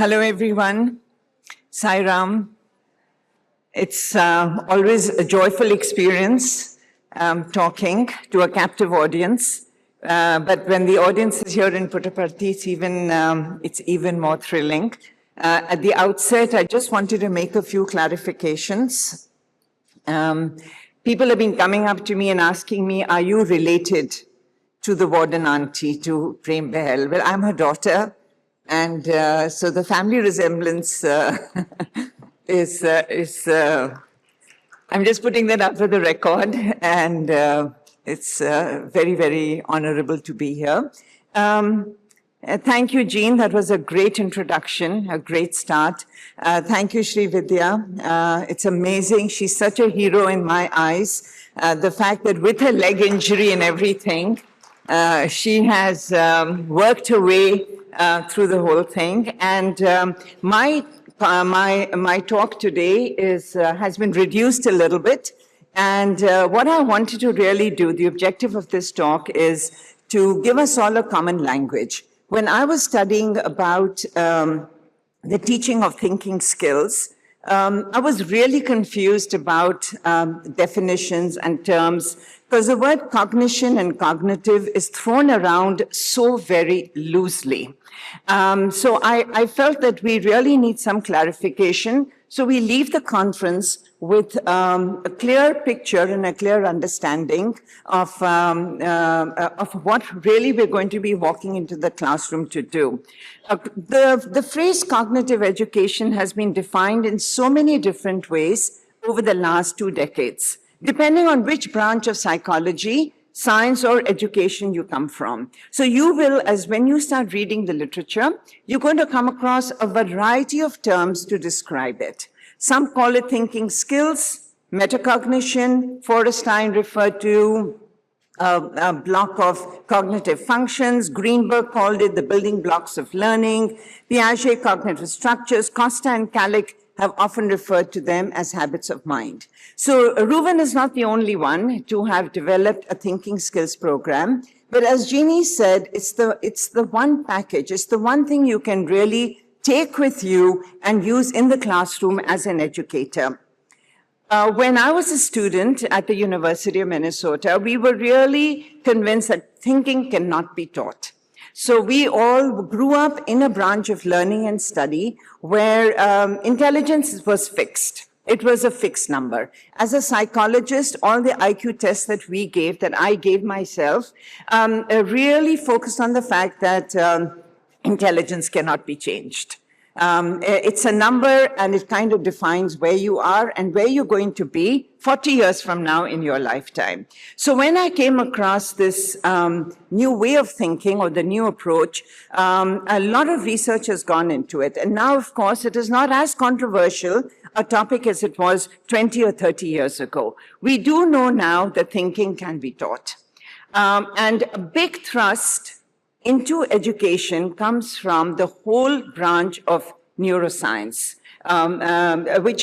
Hello, everyone. Sai Ram. It's always a joyful experience talking to a captive audience. But when the audience is here in Puttaparthi, it's even more thrilling. At the outset, I just wanted to make a few clarifications. People have been coming up to me and asking me, are you related to the warden auntie, to Prem Behel? Well, I'm her daughter. And so the family resemblance is I'm just putting that up for the record. And it's very, very honorable to be here. Thank you, Jean. That was a great introduction, a great start. Thank you, Sri Vidya. It's amazing. She's such a hero in my eyes. The fact that with her leg injury and everything, she has worked her way through the whole thing. And my talk today has been reduced a little bit. And what I wanted to really do, the objective of this talk is to give us all a common language. When I was studying about the teaching of thinking skills, I was really confused about definitions and terms, because the word cognition and cognitive is thrown around so very loosely. So I felt that we really need some clarification. So we leave the conference with a clear picture and a clear understanding of what really we're going to be walking into the classroom to do. The phrase cognitive education has been defined in so many different ways over the last 2 decades, depending on which branch of psychology, science, or education you come from. So you will, as when you start reading the literature, you're going to come across a variety of terms to describe it. Some call it thinking skills, metacognition. Forrestein referred to a block of cognitive functions. Greenberg called it the building blocks of learning. Piaget, cognitive structures. Costa and Kalik have often referred to them as habits of mind. So Reuven is not the only one to have developed a thinking skills program. But as Jeannie said, it's the one package. It's the one thing you can really take with you and use in the classroom as an educator. When I was a student at the University of Minnesota, we were really convinced that thinking cannot be taught. So we all grew up in a branch of learning and study where intelligence was fixed. It was a fixed number. As a psychologist, all the IQ tests that we gave, that I gave myself, really focused on the fact that intelligence cannot be changed. It's a number, and it kind of defines where you are and where you're going to be 40 years from now in your lifetime. So when I came across this new way of thinking, or the new approach, a lot of research has gone into it. And now, of course, it is not as controversial a topic as it was 20 or 30 years ago. We do know now that thinking can be taught. And a big thrust into education comes from the whole branch of neuroscience, which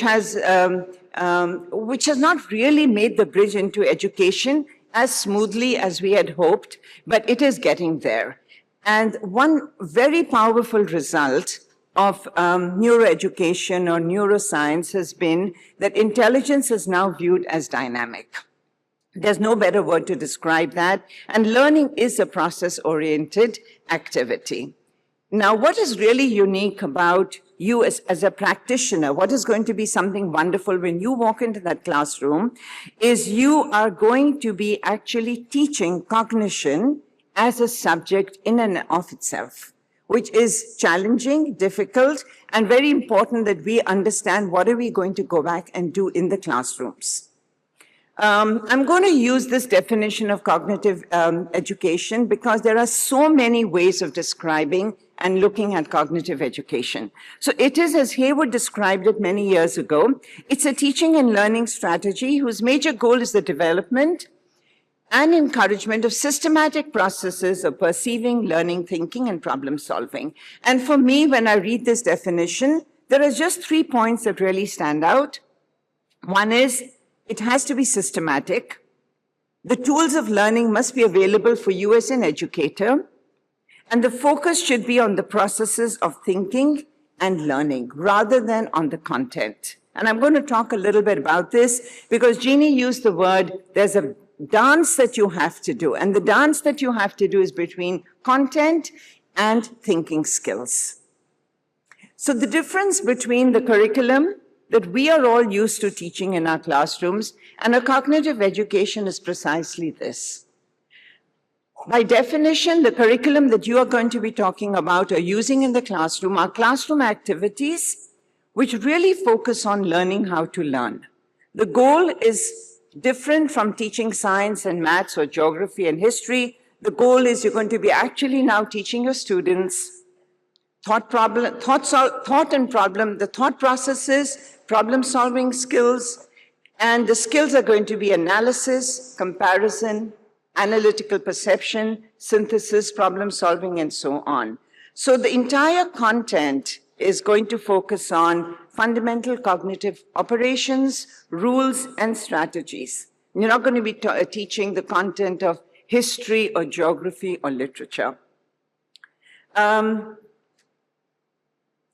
has not really made the bridge into education as smoothly as we had hoped, but it is getting there. And one very powerful result of neuroeducation or neuroscience has been that intelligence is now viewed as dynamic. There's no better word to describe that. And learning is a process-oriented activity. Now, what is really unique about you as a practitioner, what is going to be something wonderful when you walk into that classroom, is you are going to be actually teaching cognition as a subject in and of itself, which is challenging, difficult, and very important that we understand what are we going to go back and do in the classrooms. I'm going to use this definition of cognitive education because there are so many ways of describing and looking at cognitive education. So it is, as Hayward described it many years ago, it's a teaching and learning strategy whose major goal is the development and encouragement of systematic processes of perceiving, learning, thinking, and problem solving. And for me, when I read this definition, there are just 3 points that really stand out. One is, it has to be systematic. The tools of learning must be available for you as an educator. And the focus should be on the processes of thinking and learning rather than on the content. And I'm going to talk a little bit about this because Jeannie used the word, there's a dance that you have to do. And the dance that you have to do is between content and thinking skills. So the difference between the curriculum that we are all used to teaching in our classrooms and a cognitive education is precisely this. By definition, the curriculum that you are going to be talking about or using in the classroom are classroom activities which really focus on learning how to learn. The goal is different from teaching science and maths or geography and history. The goal is you're going to be actually now teaching your students thought processes, problem-solving skills, and the skills are going to be analysis, comparison, analytical perception, synthesis, problem-solving, and so on. So the entire content is going to focus on fundamental cognitive operations, rules, and strategies. You're not going to be teaching the content of history or geography or literature.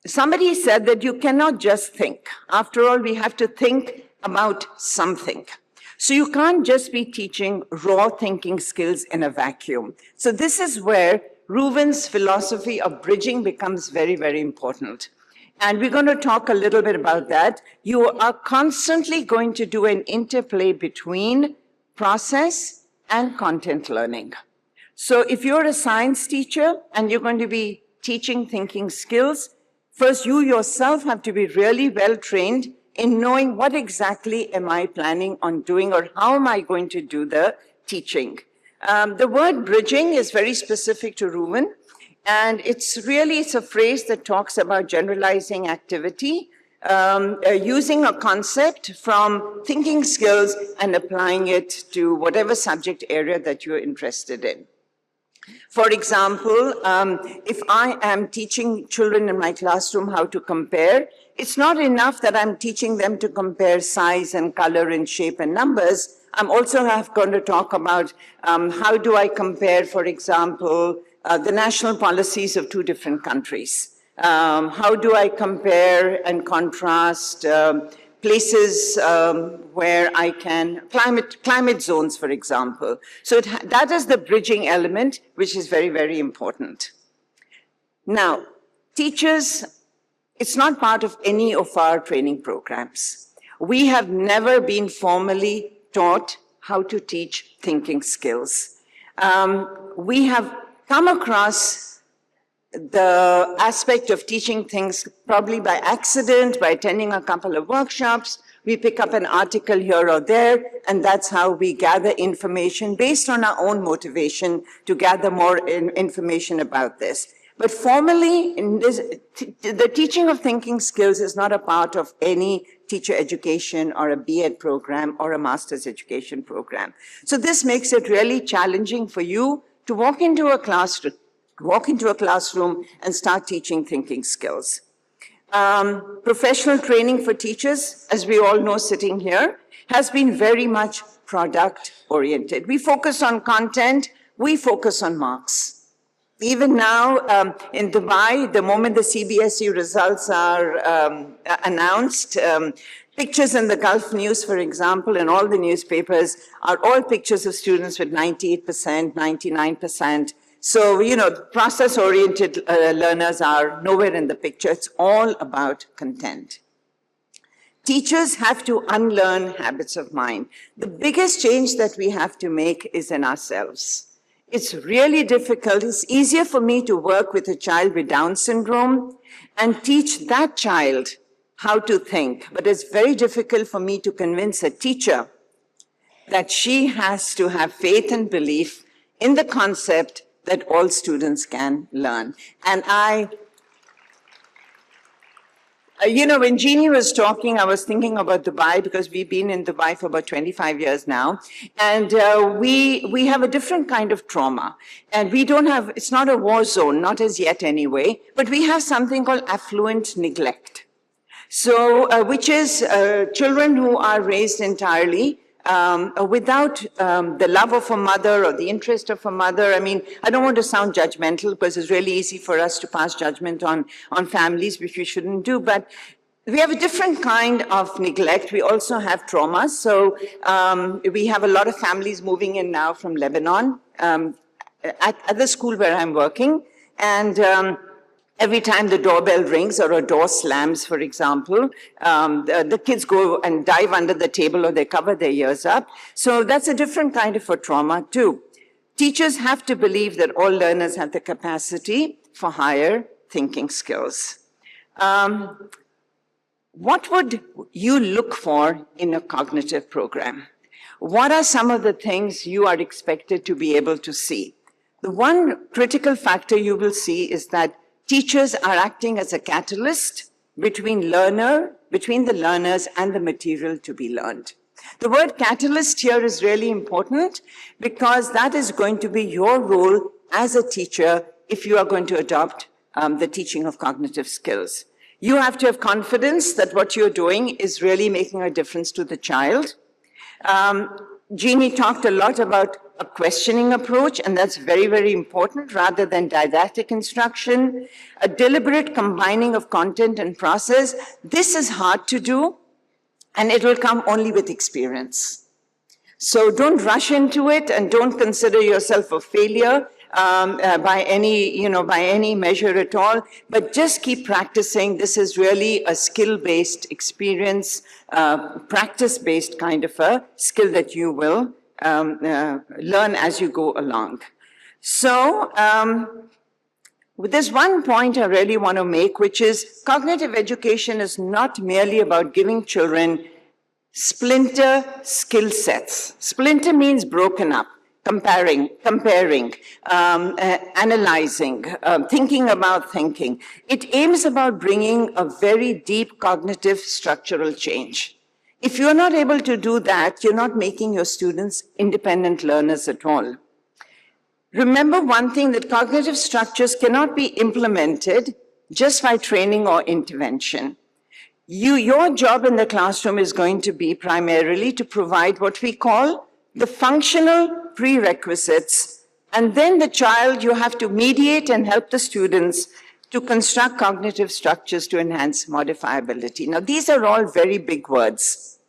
Somebody said that you cannot just think. After all, we have to think about something. So you can't just be teaching raw thinking skills in a vacuum. So this is where Reuven's philosophy of bridging becomes very, very important. And we're going to talk a little bit about that. You are constantly going to do an interplay between process and content learning. So if you're a science teacher and you're going to be teaching thinking skills, first you yourself have to be really well trained in knowing what exactly am I planning on doing or how am I going to do the teaching. The word bridging is very specific to Reuven, and it's a phrase that talks about generalizing activity, using a concept from thinking skills and applying it to whatever subject area that you're interested in. For example, if I am teaching children in my classroom how to compare, it's not enough that I'm teaching them to compare size and color and shape and numbers. I'm also going to talk about how do I compare, for example, the national policies of two different countries. How do I compare and contrast places where I can, climate zones, for example. So that is the bridging element, which is very, very important. Now, teachers, it's not part of any of our training programs. We have never been formally taught how to teach thinking skills. We have come across the aspect of teaching things probably by accident, by attending a couple of workshops. We pick up an article here or there, and that's how we gather information based on our own motivation to gather more information about this. But formally, the teaching of thinking skills is not a part of any teacher education or a B.Ed program or a master's education program. So this makes it really challenging for you to walk into a classroom and start teaching thinking skills. Professional training for teachers, as we all know sitting here, has been very much product-oriented. We focus on content, we focus on marks. Even now in Dubai, the moment the CBSE results are announced, pictures in the Gulf News, for example, and all the newspapers are all pictures of students with 98%, 99%. So, process-oriented learners are nowhere in the picture. It's all about content. Teachers have to unlearn habits of mind. The biggest change that we have to make is in ourselves. It's really difficult. It's easier for me to work with a child with Down syndrome and teach that child how to think. But it's very difficult for me to convince a teacher that she has to have faith and belief in the concept that all students can learn. And when Jeannie was talking, I was thinking about Dubai because we've been in Dubai for about 25 years now. And we have a different kind of trauma. And it's not a war zone, not as yet anyway, but we have something called affluent neglect. So, which is children who are raised entirely without the love of a mother or the interest of a mother. I mean, I don't want to sound judgmental because it's really easy for us to pass judgment on families, which we shouldn't do, but we have a different kind of neglect. We also have trauma. So we have a lot of families moving in now from Lebanon at the school where I'm working. And every time the doorbell rings or a door slams, for example, the kids go and dive under the table or they cover their ears up. So that's a different kind of a trauma too. Teachers have to believe that all learners have the capacity for higher thinking skills. What would you look for in a cognitive program? What are some of the things you are expected to be able to see? The one critical factor you will see is that teachers are acting as a catalyst between the learners and the material to be learned. The word catalyst here is really important because that is going to be your role as a teacher if you are going to adopt the teaching of cognitive skills. You have to have confidence that what you're doing is really making a difference to the child. Jeannie talked a lot about a questioning approach, and that's very, very important rather than didactic instruction. A deliberate combining of content and process. This is hard to do, and it will come only with experience. So don't rush into it and don't consider yourself a failure by any measure at all, but just keep practicing. This is really a skill-based experience, practice-based kind of a skill that you will learn as you go along. So there's one point I really want to make, which is cognitive education is not merely about giving children splinter skill sets. Splinter means broken up. Comparing, analyzing, thinking about thinking. It aims about bringing a very deep cognitive structural change. If you're not able to do that, you're not making your students independent learners at all. Remember one thing, that cognitive structures cannot be implemented just by training or intervention. Your job in the classroom is going to be primarily to provide what we call the functional prerequisites, and then the child, you have to mediate and help the students to construct cognitive structures to enhance modifiability. Now, these are all very big words.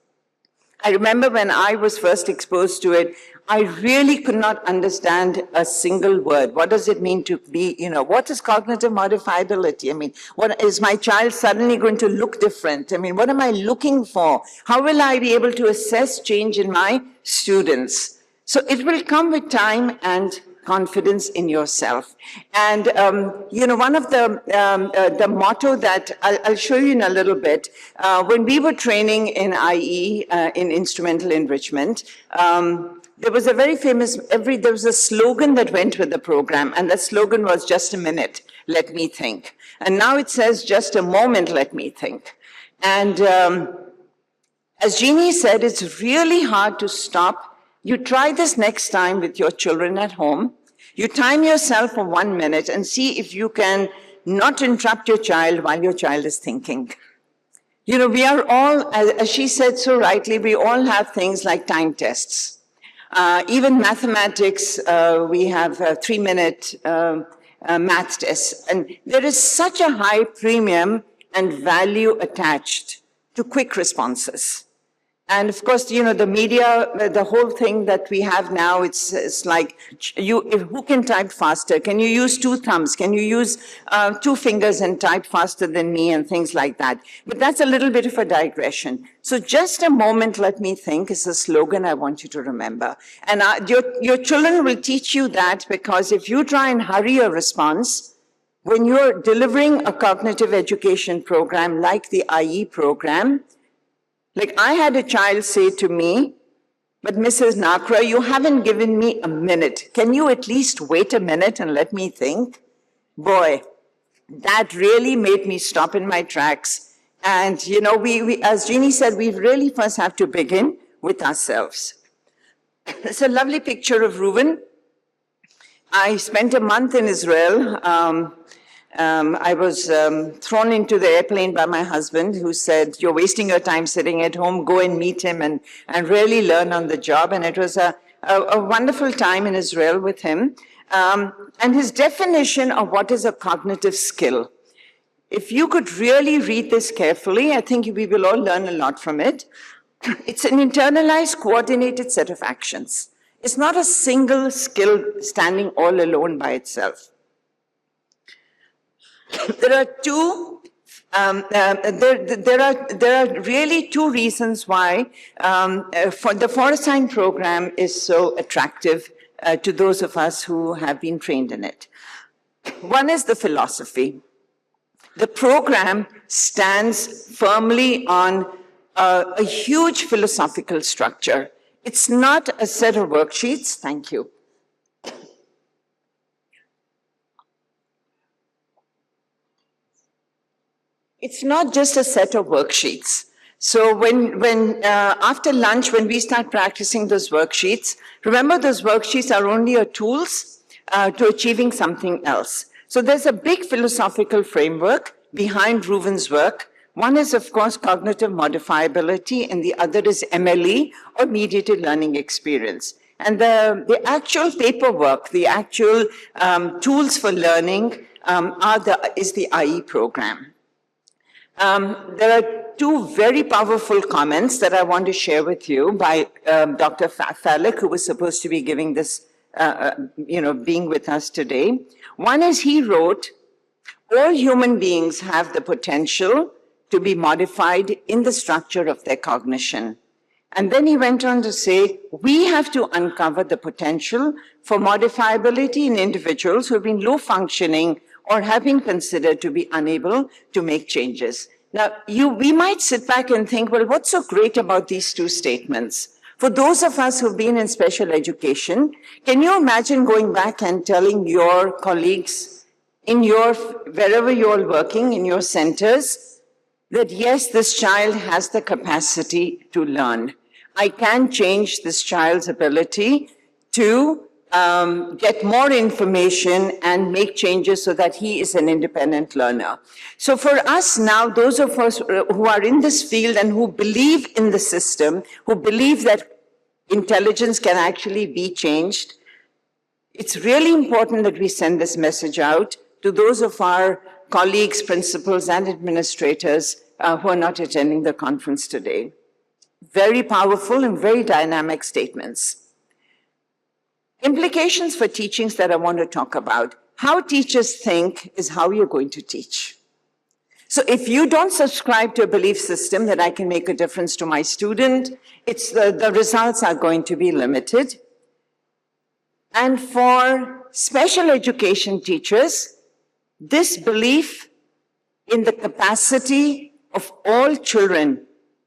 I remember when I was first exposed to it, I really could not understand a single word. What does it mean to be, what is cognitive modifiability? I mean, what is my child suddenly going to look different? I mean, what am I looking for? How will I be able to assess change in my students? So it will come with time and confidence in yourself. And, one of the motto that I'll show you in a little bit, when we were training in IE, in instrumental enrichment, there was a very famous, there was a slogan that went with the program, and that slogan was, "Just a minute, let me think." And now it says, "Just a moment, let me think." And as Jeannie said, it's really hard to stop. You try this next time with your children at home. You time yourself for 1 minute and see if you can not interrupt your child while your child is thinking. We are all, as she said so rightly, we all have things like time tests. Even mathematics, we have 3-minute math tests. And there is such a high premium and value attached to quick responses. And of course, the media, the whole thing that we have now, it's like, who can type faster? Can you use 2 thumbs? Can you use 2 fingers and type faster than me, and things like that? But that's a little bit of a digression. So just a moment, let me think, is a slogan I want you to remember. And your children will teach you that, because if you try and hurry a response, when you're delivering a cognitive education program like the IE program, like I had a child say to me, "But Mrs. Nakra, you haven't given me a minute. Can you at least wait a minute and let me think?" Boy, that really made me stop in my tracks. And, we, as Jeannie said, we really first have to begin with ourselves. It's a lovely picture of Reuven. I spent a month in Israel I was thrown into the airplane by my husband, who said, "You're wasting your time sitting at home, go and meet him and really learn on the job." And it was a wonderful time in Israel with him. And his definition of what is a cognitive skill. If you could really read this carefully, I think we will all learn a lot from it. It's an internalized, coordinated set of actions. It's not a single skill standing all alone by itself. There are really two reasons why for the Forestine program is so attractive to those of us who have been trained in it. One is the philosophy. The program stands firmly on a huge philosophical structure. It's not a set of worksheets. Thank you. It's not just a set of worksheets. So when after lunch, when we start practicing those worksheets, remember those worksheets are only tools to achieving something else. So there's a big philosophical framework behind Reuven's work. One is, of course, cognitive modifiability, and the other is MLE, or mediated learning experience. And the actual paperwork, the actual tools for learning is the IE program. There are two very powerful comments that I want to share with you by Dr. Falek, who was supposed to be giving this, being with us today. One is he wrote, "All human beings have the potential to be modified in the structure of their cognition." And then he went on to say, "We have to uncover the potential for modifiability in individuals who have been low functioning or have been considered to be unable to make changes." Now, we might sit back and think, well, what's so great about these two statements? For those of us who've been in special education, can you imagine going back and telling your colleagues wherever you're working, in your centers, that yes, this child has the capacity to learn. I can change this child's ability to get more information and make changes so that he is an independent learner. So for us now, those of us who are in this field and who believe in the system, who believe that intelligence can actually be changed, it's really important that we send this message out to those of our colleagues, principals, and administrators who are not attending the conference today. Very powerful and very dynamic statements. Implications for teachings that I want to talk about. How teachers think is how you're going to teach. So if you don't subscribe to a belief system that I can make a difference to my student, the results are going to be limited. And for special education teachers, this belief in the capacity of all children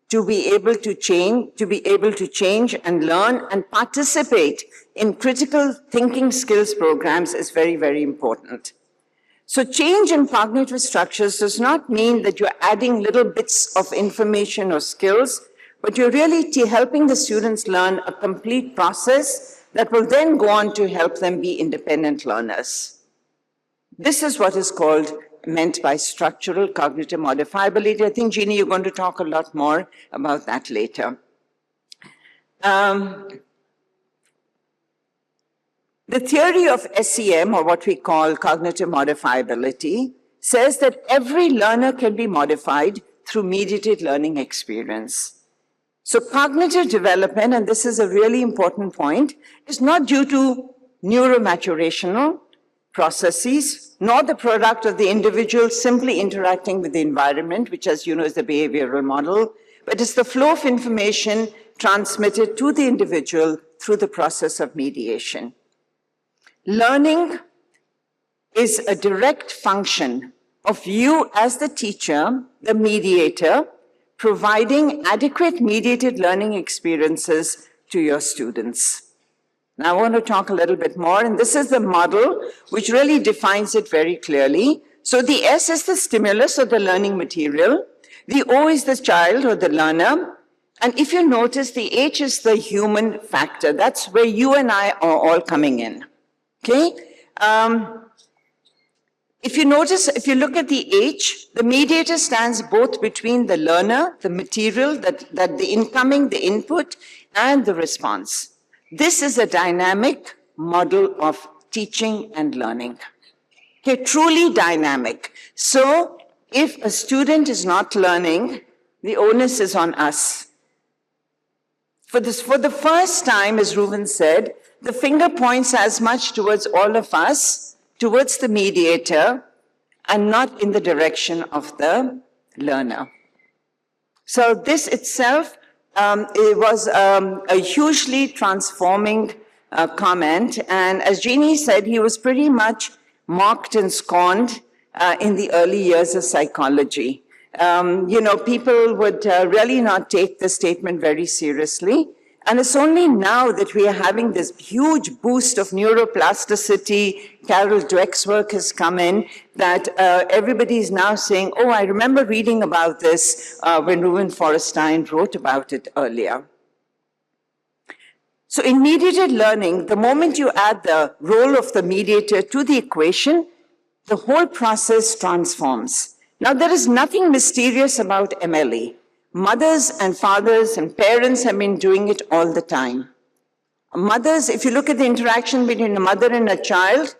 to be able to change and learn and participate in critical thinking skills programs is very, very important. So change in cognitive structures does not mean that you're adding little bits of information or skills, but you're really helping the students learn a complete process that will then go on to help them be independent learners. This is what is meant by structural cognitive modifiability. I think, Jeannie, you're going to talk a lot more about that later. The theory of SEM, or what we call cognitive modifiability, says that every learner can be modified through mediated learning experience. So cognitive development, and this is a really important point, is not due to neuromaturational processes, nor the product of the individual simply interacting with the environment, which, as you know, is the behavioral model, but it's the flow of information transmitted to the individual through the process of mediation. Learning is a direct function of you as the teacher, the mediator, providing adequate mediated learning experiences to your students. Now I want to talk a little bit more, and this is the model which really defines it very clearly. So the S is the stimulus or the learning material, the O is the child or the learner, and if you notice, the H is the human factor. That's where you and I are all coming in. Okay? If you notice, if you look at the H, the mediator stands both between the learner, the material, that the incoming, the input, and the response. This is a dynamic model of teaching and learning. Okay, truly dynamic. So if a student is not learning, the onus is on us. For the first time, as Reuven said, the finger points as much towards all of us, towards the mediator, and not in the direction of the learner. So this itself, it was a hugely transforming comment. And as Jeannie said, he was pretty much mocked and scorned in the early years of psychology. People would really not take the statement very seriously. And it's only now that we are having this huge boost of neuroplasticity. Carol Dweck's work has come in, that everybody is now saying, oh, I remember reading about this when Reuven Feuerstein wrote about it earlier. So in mediated learning, the moment you add the role of the mediator to the equation, the whole process transforms. Now, there is nothing mysterious about MLE. Mothers and fathers and parents have been doing it all the time. Mothers, if you look at the interaction between a mother and a child,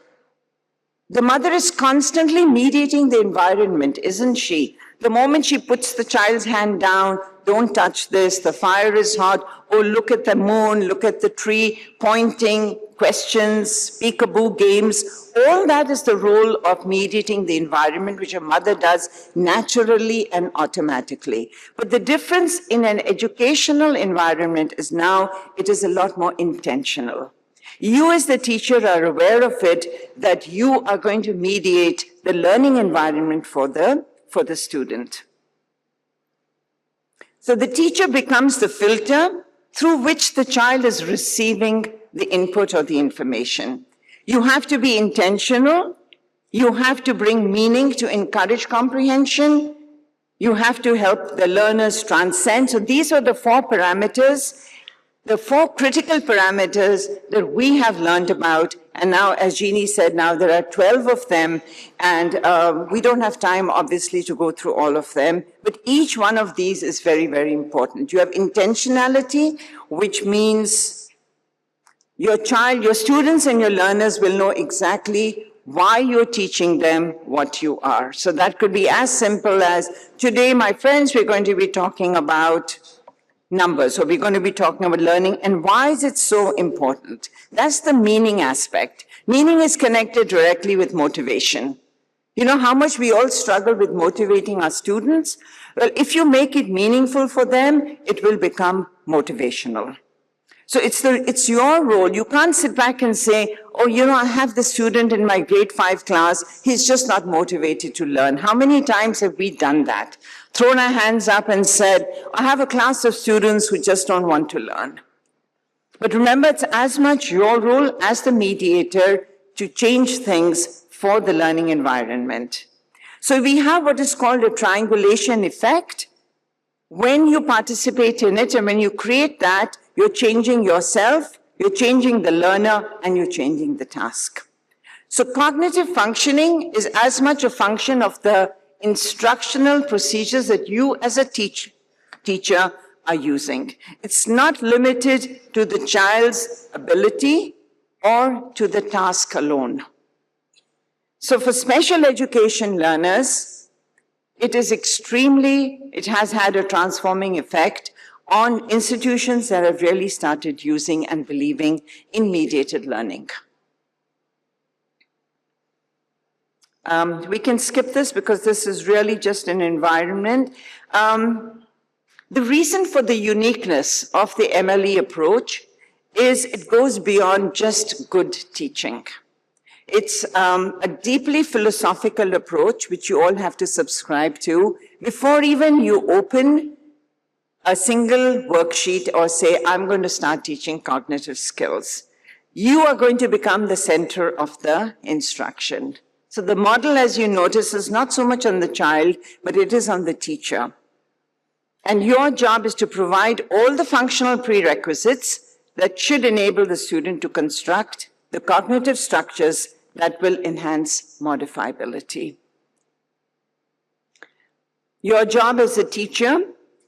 the mother is constantly mediating the environment, isn't she? The moment she puts the child's hand down, don't touch this, the fire is hot, oh, look at the moon, look at the tree, pointing, questions, peekaboo games, all that is the role of mediating the environment, which a mother does naturally and automatically. But the difference in an educational environment is now it is a lot more intentional. You as the teacher are aware of it, that you are going to mediate the learning environment for the student. So the teacher becomes the filter through which the child is receiving the input or the information. You have to be intentional. You have to bring meaning to encourage comprehension. You have to help the learners transcend. So these are the 4 parameters, the 4 critical parameters that we have learned about. And now, as Jeannie said, now there are 12 of them. And we don't have time, obviously, to go through all of them. But each one of these is very, very important. You have intentionality, which means your students and your learners will know exactly why you're teaching them what you are. So that could be as simple as, today, my friends, we're going to be talking about numbers. So we're going to be talking about learning. And why is it so important? That's the meaning aspect. Meaning is connected directly with motivation. You know how much we all struggle with motivating our students? Well, if you make it meaningful for them, it will become motivational. So it's your role. You can't sit back and say, oh, I have the student in my grade 5 class. He's just not motivated to learn. How many times have we done that? Thrown our hands up and said, I have a class of students who just don't want to learn. But remember, it's as much your role as the mediator to change things for the learning environment. So we have what is called a triangulation effect. When you participate in it and when you create that, you're changing yourself, you're changing the learner, and you're changing the task. So cognitive functioning is as much a function of the instructional procedures that you as a teacher are using. It's not limited to the child's ability or to the task alone. So for special education learners, it has had a transforming effect on institutions that have really started using and believing in mediated learning. We can skip this because this is really just an environment. The reason for the uniqueness of the MLE approach is it goes beyond just good teaching. It's a deeply philosophical approach, which you all have to subscribe to before even you open a single worksheet or say, I'm going to start teaching cognitive skills. You are going to become the center of the instruction. So the model, as you notice, is not so much on the child, but it is on the teacher. And your job is to provide all the functional prerequisites that should enable the student to construct the cognitive structures that will enhance modifiability. Your job as a teacher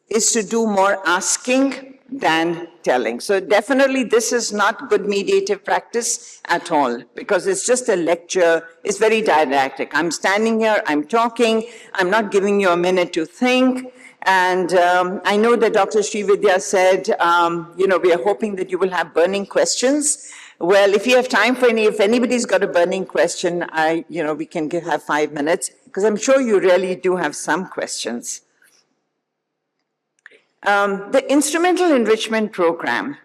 is to do more asking than telling. So definitely this is not good mediative practice at all, because it's just a lecture. It's very didactic. I'm standing here, I'm talking, I'm not giving you a minute to think. And I know that Dr. Srividya said, you know, we are hoping that you will have burning questions. Well, if you have time for if anybody's got a burning question, you know, we can have 5 minutes, because I'm sure you really do have some questions. The instrumental enrichment program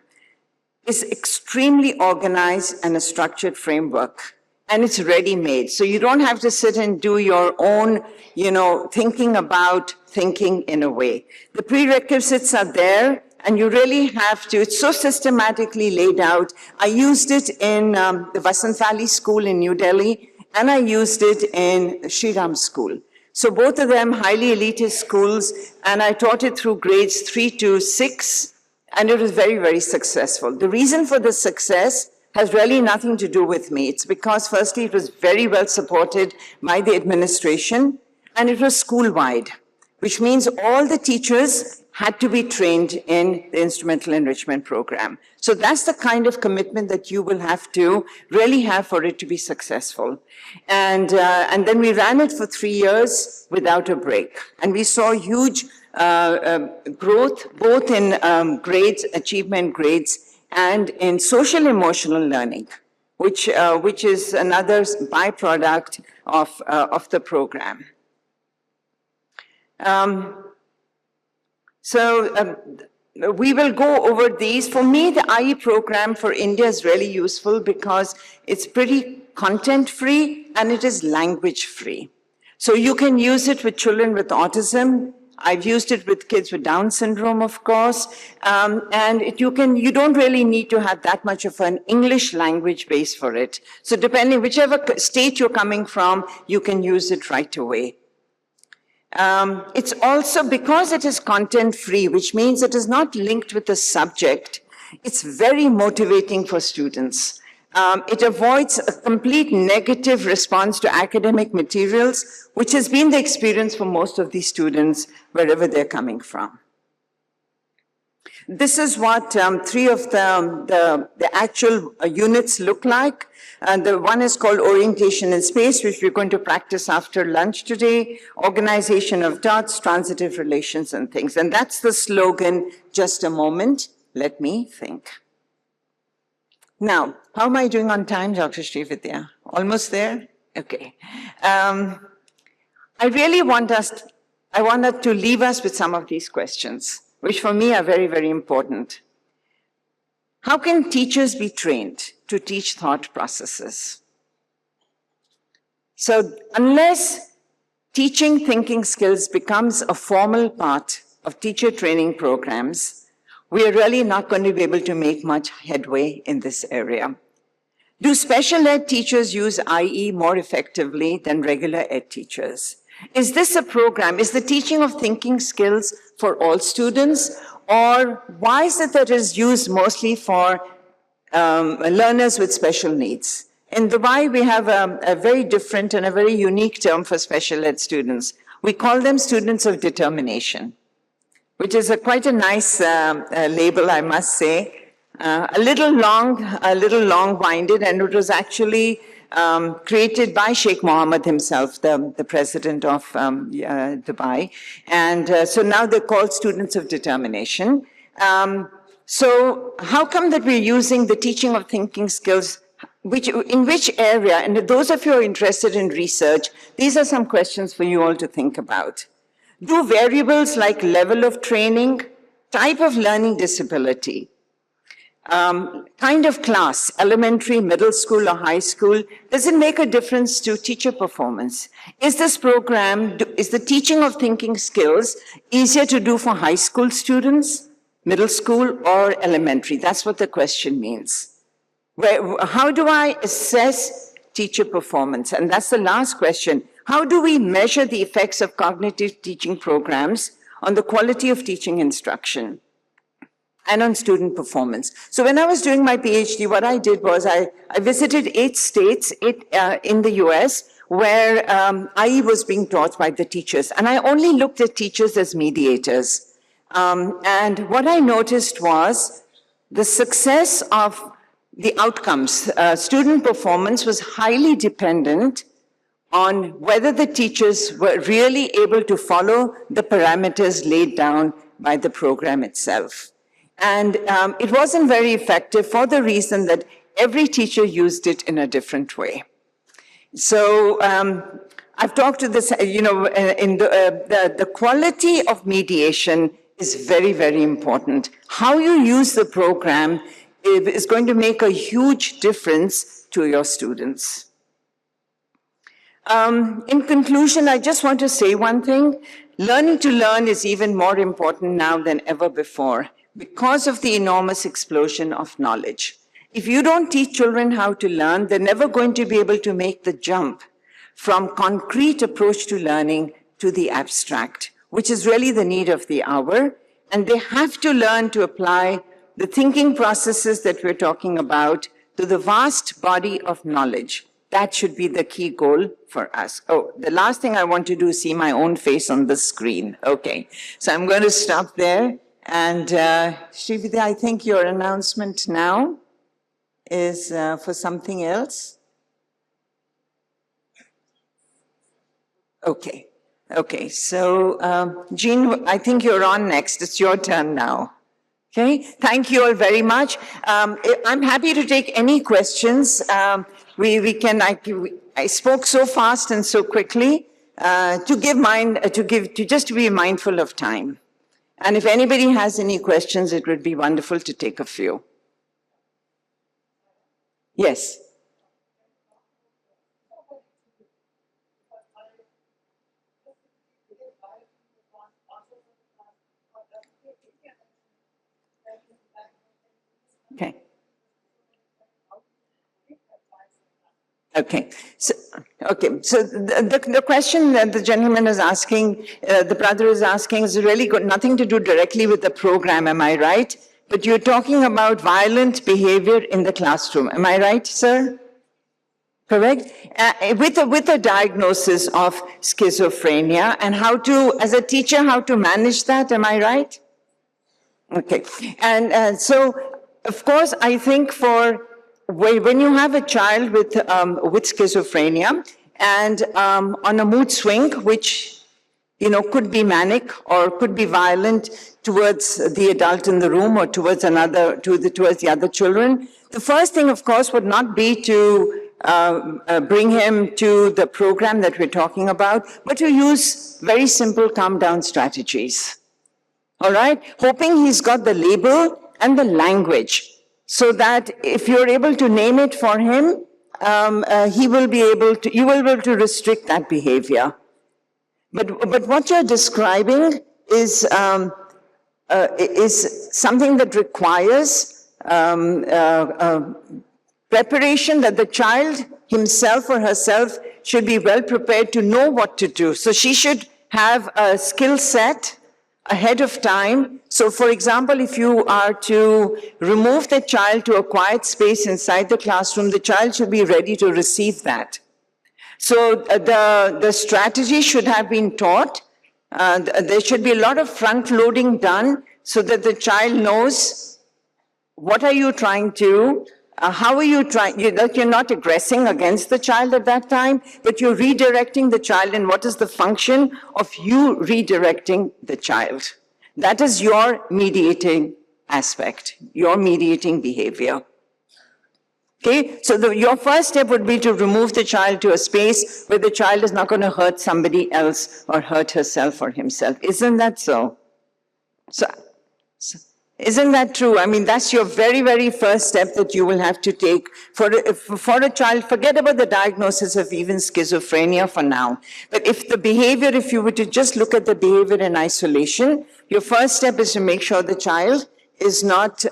is extremely organized and a structured framework, and it's ready-made. So you don't have to sit and do your own, you know, thinking about thinking in a way. The prerequisites are there, and you really have to, it's so systematically laid out. I used it in the Vasant Valley School in New Delhi, and I used it in Shri Ram School. So both of them highly elitist schools, and I taught it through grades 3 to 6, and it was very, very successful. The reason for the success has really nothing to do with me. It's because, firstly, it was very well supported by the administration, and it was school-wide, which means all the teachers had to be trained in the instrumental enrichment program. So that's the kind of commitment that you will have to really have for it to be successful. And then we ran it for 3 years without a break. And we saw huge growth, both in grades, achievement grades, and in social emotional learning, which is another byproduct of the program. We will go over these. For me, the IE program for India is really useful because it's pretty content-free and it is language-free. So you can use it with children with autism. I've used it with kids with Down syndrome, of course. And you don't really need to have that much of an English language base for it. So depending, whichever state you're coming from, you can use it right away. It's also, because it is content-free, which means it is not linked with the subject, it's very motivating for students. It avoids a complete negative response to academic materials, which has been the experience for most of these students, wherever they're coming from. This is what 3 of the actual units look like. The one is called Orientation in Space, which we're going to practice after lunch today. Organization of dots, transitive relations and things. And that's the slogan, just a moment, let me think. Now, how am I doing on time, Dr. Srividya? Almost there? Okay. I want us to leave us with some of these questions, which for me are very, very important. How can teachers be trained to teach thought processes? So unless teaching thinking skills becomes a formal part of teacher training programs, we are really not going to be able to make much headway in this area. Do special ed teachers use IE more effectively than regular ed teachers? Is this a program, is the teaching of thinking skills for all students, or why is it that it is used mostly for learners with special needs? In Dubai, we have a very different and a very unique term for special ed students. We call them students of determination, which is quite a nice label, I must say. A little long-winded, and it was actually created by Sheikh Mohammed himself, the president of Dubai. And so now they're called students of determination. So how come that we're using the teaching of thinking skills, in which area? And those of you who are interested in research, these are some questions for you all to think about. Do variables like level of training, type of learning disability, kind of class, elementary, middle school, or high school, does it make a difference to teacher performance? Is this program, is the teaching of thinking skills easier to do for high school students, middle school, or elementary? That's what the question means. How do I assess teacher performance? And that's the last question. How do we measure the effects of cognitive teaching programs on the quality of teaching instruction? and on student performance. So when I was doing my PhD, what I did was I visited 8 states in the US where IE was being taught by the teachers. And I only looked at teachers as mediators. And what I noticed was the success of the outcomes. Student performance was highly dependent on whether the teachers were really able to follow the parameters laid down by the program itself. And it wasn't very effective for the reason that every teacher used it in a different way. So I've talked to this, the quality of mediation is very, very important. How you use the program is going to make a huge difference to your students. In conclusion, I just want to say one thing. Learning to learn is even more important now than ever before because of the enormous explosion of knowledge. If you don't teach children how to learn, they're never going to be able to make the jump from concrete approach to learning to the abstract, which is really the need of the hour. And they have to learn to apply the thinking processes that we're talking about to the vast body of knowledge. That should be the key goal for us. Oh, the last thing I want to do is see my own face on the screen. Okay, so I'm going to stop there. And Srividya, I think your announcement now is for something else. Okay, okay. So Jean, I think you're on next. It's your turn now. Okay, thank you all very much. I'm happy to take any questions. I spoke so fast and so quickly just to be mindful of time. And if anybody has any questions, it would be wonderful to take a few. Yes. Okay. Okay. So the question that the gentleman is asking, the brother is asking, is really got nothing to do directly with the program, am I right? But you're talking about violent behavior in the classroom. Am I right, sir? Correct? With a diagnosis of schizophrenia and how to, as a teacher, how to manage that. Am I right? Okay. And so, of course, I think when you have a child with schizophrenia and on a mood swing, which could be manic or could be violent towards the adult in the room or towards the other children, the first thing, of course, would not be to bring him to the program that we're talking about, but to use very simple calm down strategies. All right? Hoping he's got the label and the language so that if you're able to name it for him, you will be able to restrict that behavior. But what you're describing is something that requires preparation, that the child himself or herself should be well prepared to know what to do. So she should have a skill set ahead of time. So for example, if you are to remove the child to a quiet space inside the classroom, the child should be ready to receive that. So the strategy should have been taught. There should be a lot of front loading done so that the child knows what are you trying to, how are you trying, that you're not aggressing against the child at that time, but you're redirecting the child, and what is the function of you redirecting the child? That is your mediating aspect, your mediating behavior. Okay, so your first step would be to remove the child to a space where the child is not going to hurt somebody else or hurt herself or himself. Isn't that so? So isn't that true? I mean, that's your very, very first step that you will have to take for a child. Forget about the diagnosis of even schizophrenia for now. But if the behavior, if you were to just look at the behavior in isolation, your first step is to make sure the child is not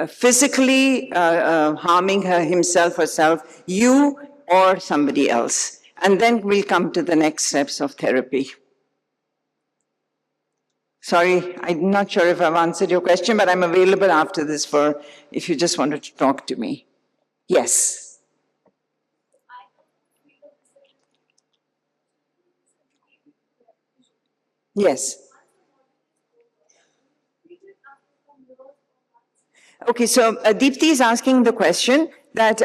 physically harming himself, herself, you or somebody else. And then we'll come to the next steps of therapy. Sorry, I'm not sure if I've answered your question, but I'm available after this for if you just wanted to talk to me. Yes. Yes. Okay, so Deepthi is asking the question that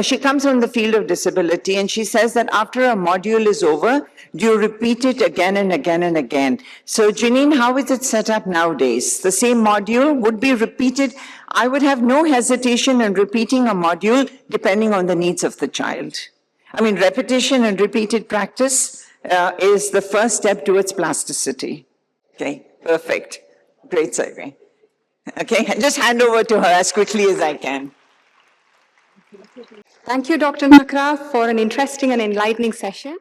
she comes from the field of disability and she says that after a module is over, do you repeat it again and again and again? So Janine, how is it set up nowadays? The same module would be repeated. I would have no hesitation in repeating a module depending on the needs of the child. I mean, repetition and repeated practice is the first step towards plasticity. Okay, perfect. Great segue. Okay, just hand over to her as quickly as I can. Thank you, Dr. Nakra, for an interesting and enlightening session.